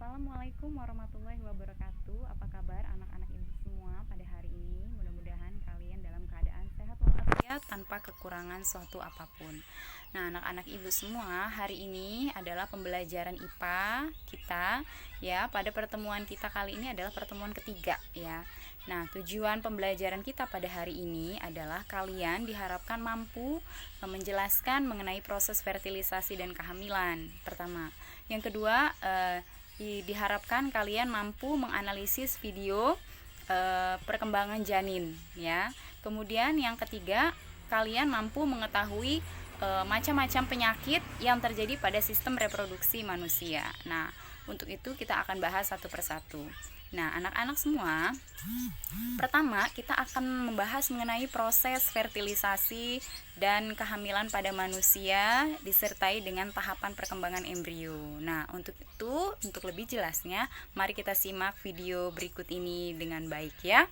Assalamualaikum warahmatullahi wabarakatuh. Apa kabar anak-anak ibu semua pada hari ini? Mudah-mudahan kalian dalam keadaan sehat walafiat tanpa kekurangan suatu apapun. Nah, anak-anak ibu semua, hari ini adalah pembelajaran IPA kita ya. Pada pertemuan kita kali ini adalah pertemuan ketiga ya. Nah, tujuan pembelajaran kita pada hari ini adalah kalian diharapkan mampu menjelaskan mengenai proses fertilisasi dan kehamilan. Pertama, yang kedua, diharapkan kalian mampu menganalisis video perkembangan janin ya. Kemudian yang ketiga, kalian mampu mengetahui macam-macam penyakit yang terjadi pada sistem reproduksi manusia. Nah, untuk itu kita akan bahas satu persatu. Nah, anak-anak semua, pertama kita akan membahas mengenai proses fertilisasi dan kehamilan pada manusia disertai dengan tahapan perkembangan embrio. Nah, untuk itu, untuk lebih jelasnya, mari kita simak video berikut ini dengan baik ya.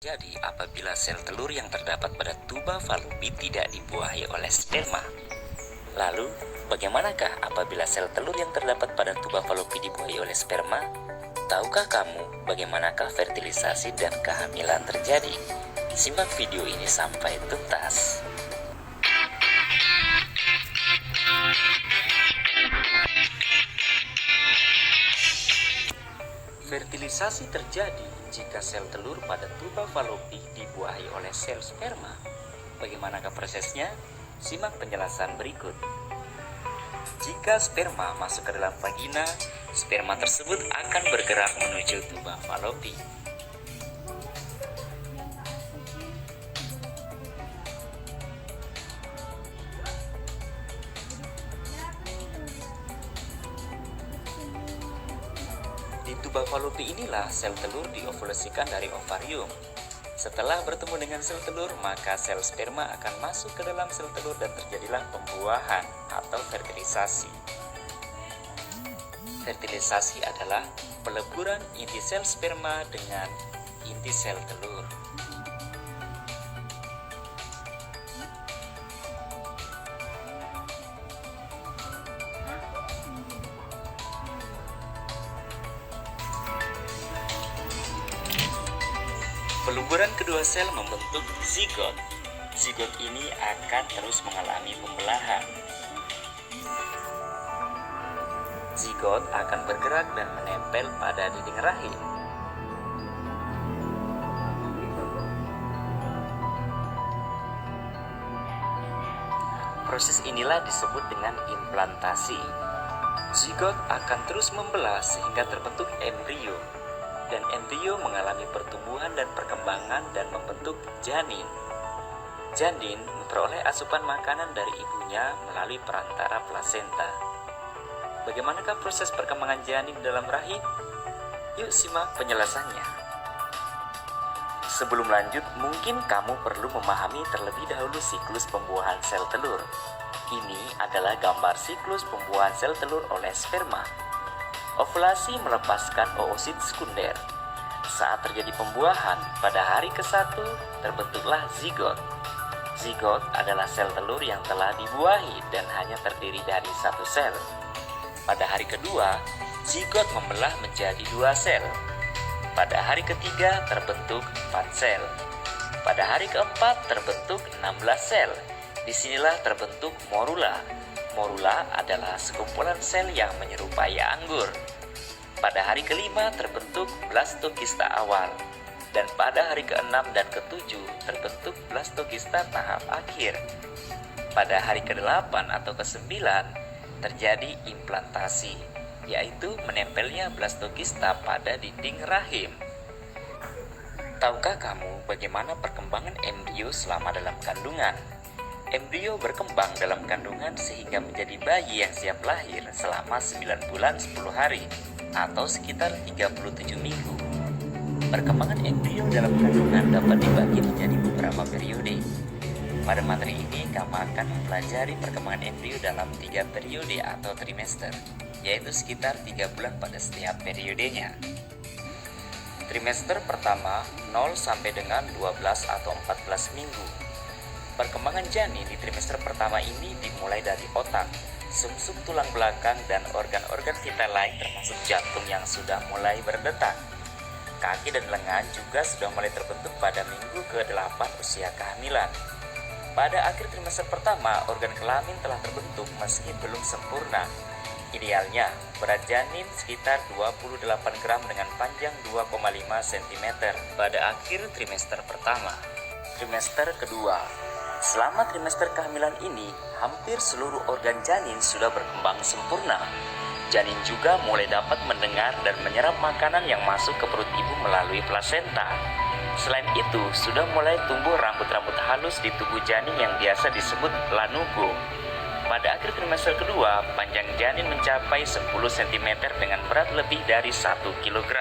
Jadi, apabila sel telur yang terdapat pada tuba Fallopi tidak dibuahi oleh sperma, lalu bagaimanakah apabila sel telur yang terdapat pada tuba Fallopi dibuahi oleh sperma? Tahukah kamu bagaimanakah fertilisasi dan kehamilan terjadi? Simak video ini sampai tuntas. Fertilisasi terjadi jika sel telur pada tuba Fallopi dibuahi oleh sel sperma. Bagaimanakah prosesnya? Simak penjelasan berikut. Jika sperma masuk ke dalam vagina, sperma tersebut akan bergerak menuju tuba Fallopi. Di tuba Fallopi inilah sel telur diovulasikan dari ovarium. Setelah bertemu dengan sel telur, maka sel sperma akan masuk ke dalam sel telur dan terjadilah pembuahan atau fertilisasi. Fertilisasi adalah peleburan inti sel sperma dengan inti sel telur. Peluburan kedua sel membentuk zigot. Zigot ini akan terus mengalami pembelahan. Zigot akan bergerak dan menempel pada dinding rahim. Proses inilah disebut dengan implantasi. Zigot akan terus membelah sehingga terbentuk embrio. Dan embrio mengalami pertumbuhan dan perkembangan dan membentuk janin. Janin memperoleh asupan makanan dari ibunya melalui perantara plasenta. Bagaimanakah proses perkembangan janin dalam rahim? Yuk simak penjelasannya. Sebelum lanjut, mungkin kamu perlu memahami terlebih dahulu siklus pembuahan sel telur. Ini adalah gambar siklus pembuahan sel telur oleh sperma. Ovulasi melepaskan oosit sekunder. Saat terjadi pembuahan, pada hari ke-1 terbentuklah zigot. Zigot adalah sel telur yang telah dibuahi dan hanya terdiri dari satu sel. Pada hari kedua, zigot membelah menjadi 2 sel. Pada hari ketiga terbentuk 4 sel. Pada hari keempat terbentuk 16 sel. Disinilah terbentuk morula. Morula adalah sekumpulan sel yang menyerupai anggur. Pada hari kelima terbentuk blastokista awal. Dan pada hari ke-6 dan ke-7 terbentuk blastokista tahap akhir. Pada hari ke-8 atau ke-9 terjadi implantasi, yaitu menempelnya blastokista pada dinding rahim. Tahukah kamu bagaimana perkembangan embrio selama dalam kandungan? Embrio berkembang dalam kandungan sehingga menjadi bayi yang siap lahir selama 9 bulan 10 hari atau sekitar 37 minggu. Perkembangan embrio dalam kandungan dapat dibagi menjadi beberapa periode. Pada materi ini, kamu akan mempelajari perkembangan embrio dalam 3 periode atau trimester, yaitu sekitar 3 bulan pada setiap periodenya. Trimester pertama 0 sampai dengan 12 atau 14 minggu. Perkembangan janin di trimester pertama ini dimulai dari otak. sumsum tulang belakang dan organ-organ vital lain termasuk jantung yang sudah mulai berdetak. Kaki dan lengan juga sudah mulai terbentuk pada minggu ke-8 usia kehamilan. Pada akhir trimester pertama, organ kelamin telah terbentuk meski belum sempurna. Idealnya, berat janin sekitar 28 gram dengan panjang 2,5 cm pada akhir trimester pertama. Trimester kedua. Selama trimester kehamilan ini, hampir seluruh organ janin sudah berkembang sempurna. Janin juga mulai dapat mendengar dan menyerap makanan yang masuk ke perut ibu melalui plasenta. Selain itu, sudah mulai tumbuh rambut-rambut halus di tubuh janin yang biasa disebut lanugo. Pada akhir trimester kedua, panjang janin mencapai 10 cm dengan berat lebih dari 1 kg.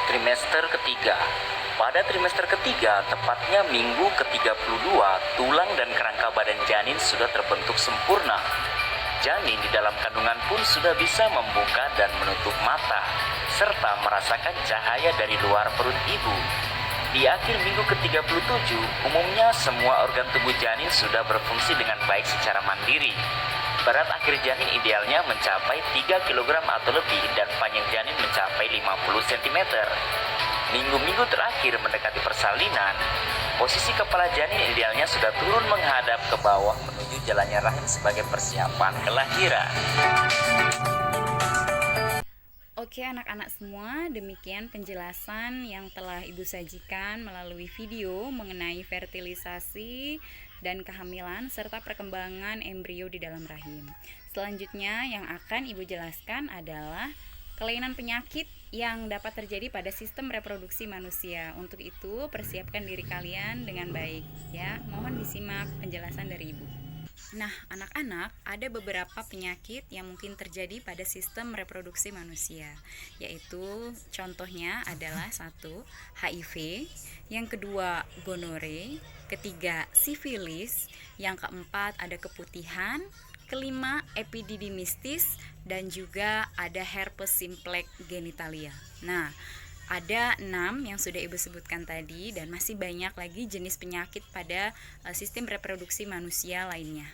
Trimester ketiga. Pada trimester ketiga, tepatnya minggu ke-32, tulang dan kerangka badan janin sudah terbentuk sempurna. Janin di dalam kandungan pun sudah bisa membuka dan menutup mata, serta merasakan cahaya dari luar perut ibu. Di akhir minggu ke-37, umumnya semua organ tubuh janin sudah berfungsi dengan baik secara mandiri. Berat akhir janin idealnya mencapai 3 kg atau lebih dan panjang janin mencapai 50 cm. Minggu-minggu terakhir mendekati persalinan, posisi kepala janin idealnya sudah turun menghadap ke bawah menuju jalannya rahim sebagai persiapan kelahiran. Oke anak-anak semua, demikian penjelasan yang telah Ibu sajikan melalui video mengenai fertilisasi dan kehamilan serta perkembangan embrio di dalam rahim. Selanjutnya yang akan Ibu jelaskan adalah kelainan penyakit yang dapat terjadi pada sistem reproduksi manusia. Untuk itu, persiapkan diri kalian dengan baik ya. Mohon disimak penjelasan dari Ibu. Nah, anak-anak, ada beberapa penyakit yang mungkin terjadi pada sistem reproduksi manusia, yaitu contohnya adalah 1. HIV, yang kedua gonore, ketiga sifilis, yang keempat ada keputihan, kelima epididymistis, dan juga ada herpes simplex genitalia. Nah, ada 6 yang sudah Ibu sebutkan tadi dan masih banyak lagi jenis penyakit pada sistem reproduksi manusia lainnya.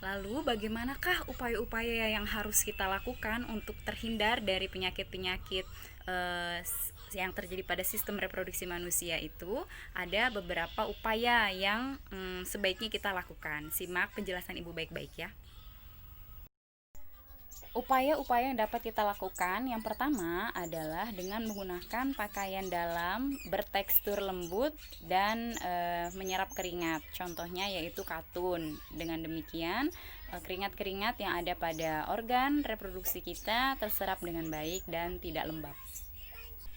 Lalu bagaimanakah upaya-upaya yang harus kita lakukan untuk terhindar dari penyakit-penyakit yang terjadi pada sistem reproduksi manusia itu? Ada beberapa upaya yang sebaiknya kita lakukan. Simak penjelasan Ibu baik-baik ya. Upaya-upaya yang dapat kita lakukan yang pertama adalah dengan menggunakan pakaian dalam bertekstur lembut dan menyerap keringat. Contohnya yaitu katun. Dengan demikian keringat-keringat yang ada pada organ reproduksi kita terserap dengan baik dan tidak lembab.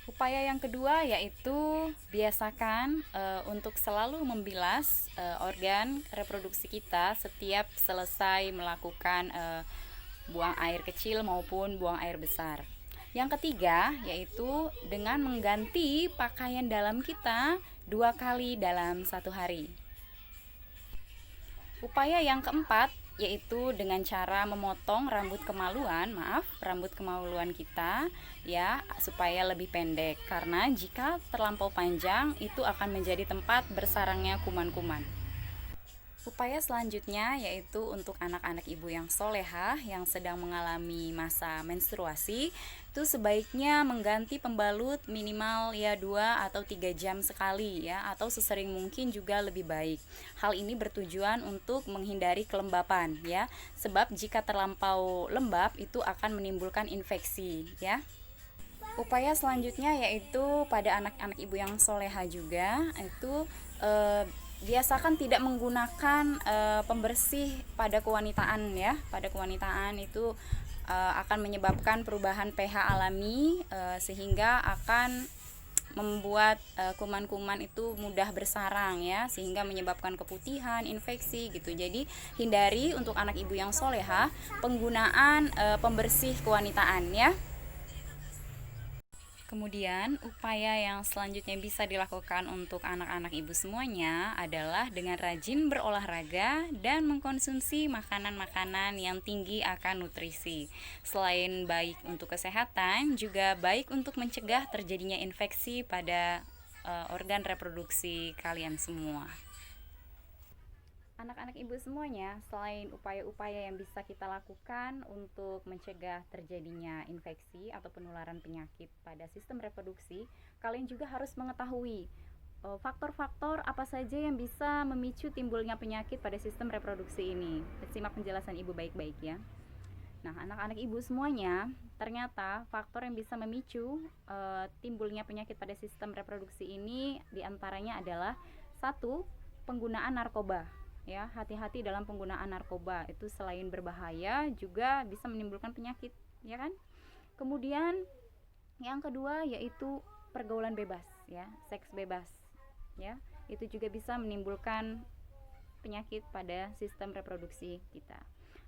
Upaya yang kedua yaitu biasakan untuk selalu membilas organ reproduksi kita setiap selesai melakukan buang air kecil maupun buang air besar. Yang ketiga yaitu dengan mengganti pakaian dalam kita 2 kali dalam 1 hari. Upaya yang keempat yaitu dengan cara memotong rambut kemaluan kita ya supaya lebih pendek, karena jika terlampau panjang itu akan menjadi tempat bersarangnya kuman-kuman. Upaya selanjutnya yaitu untuk anak-anak ibu yang solehah yang sedang mengalami masa menstruasi, itu sebaiknya mengganti pembalut minimal ya 2 atau 3 jam sekali ya, atau sesering mungkin juga lebih baik. Hal ini bertujuan untuk menghindari kelembapan ya, sebab jika terlampau lembab itu akan menimbulkan infeksi ya. Upaya selanjutnya yaitu pada anak-anak ibu yang solehah juga itu biasakan tidak menggunakan pembersih pada kewanitaan ya. Pada kewanitaan itu akan menyebabkan perubahan pH alami sehingga akan membuat kuman-kuman itu mudah bersarang ya, sehingga menyebabkan keputihan, infeksi gitu. Jadi hindari untuk anak ibu yang solehah penggunaan pembersih kewanitaan ya. Kemudian upaya yang selanjutnya bisa dilakukan untuk anak-anak ibu semuanya adalah dengan rajin berolahraga dan mengkonsumsi makanan-makanan yang tinggi akan nutrisi. Selain baik untuk kesehatan, juga baik untuk mencegah terjadinya infeksi pada organ reproduksi kalian semua. Anak-anak ibu semuanya, selain upaya-upaya yang bisa kita lakukan untuk mencegah terjadinya infeksi atau penularan penyakit pada sistem reproduksi, kalian juga harus mengetahui faktor-faktor apa saja yang bisa memicu timbulnya penyakit pada sistem reproduksi ini. Simak penjelasan ibu baik-baik ya. Nah, anak-anak ibu semuanya, ternyata faktor yang bisa memicu timbulnya penyakit pada sistem reproduksi ini diantaranya adalah satu, penggunaan narkoba. Ya, hati-hati dalam penggunaan narkoba. Itu selain berbahaya juga bisa menimbulkan penyakit, ya kan? Kemudian yang kedua yaitu pergaulan bebas, ya, seks bebas, ya. Itu juga bisa menimbulkan penyakit pada sistem reproduksi kita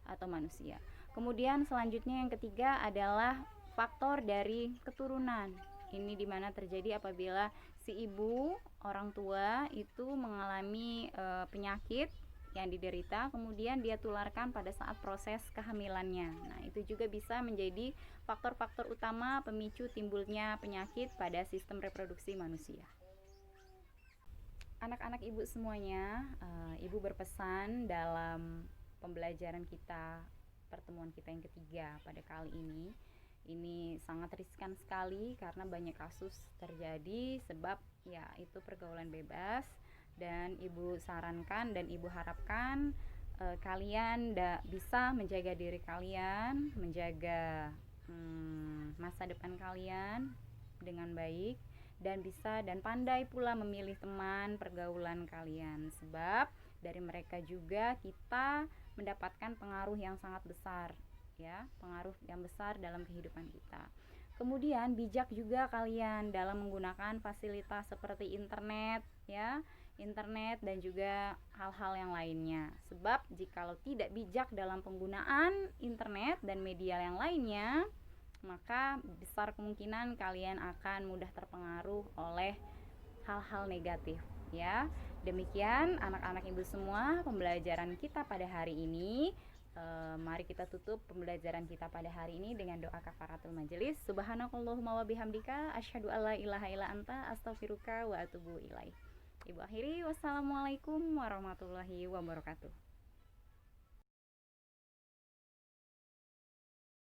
atau manusia. Kemudian selanjutnya yang ketiga adalah faktor dari keturunan. Ini dimana terjadi apabila si ibu, orang tua itu mengalami penyakit yang diderita, kemudian dia tularkan pada saat proses kehamilannya. Nah, itu juga bisa menjadi faktor-faktor utama pemicu timbulnya penyakit pada sistem reproduksi manusia. Anak-anak ibu semuanya, ibu berpesan dalam pembelajaran kita, pertemuan kita yang ketiga pada kali ini sangat riskan sekali karena banyak kasus terjadi sebab ya itu pergaulan bebas, dan ibu sarankan dan ibu harapkan kalian bisa menjaga diri kalian, menjaga masa depan kalian dengan baik, dan bisa dan pandai pula memilih teman pergaulan kalian, sebab dari mereka juga kita mendapatkan pengaruh yang sangat besar, ya, pengaruh yang besar dalam kehidupan kita. Kemudian bijak juga kalian dalam menggunakan fasilitas seperti internet, ya, internet dan juga hal-hal yang lainnya. Sebab jikalau tidak bijak dalam penggunaan internet dan media yang lainnya, maka besar kemungkinan kalian akan mudah terpengaruh oleh hal-hal negatif, ya. Demikian anak-anak ibu semua pembelajaran kita pada hari ini. Mari kita tutup pembelajaran kita pada hari ini dengan doa kafaratul majelis. Subhanakallahumma wa bihamdika asyhadu alla ilaha illa anta astaghfiruka wa atubu ilaik. Ibu akhiri, wassalamualaikum warahmatullahi wabarakatuh.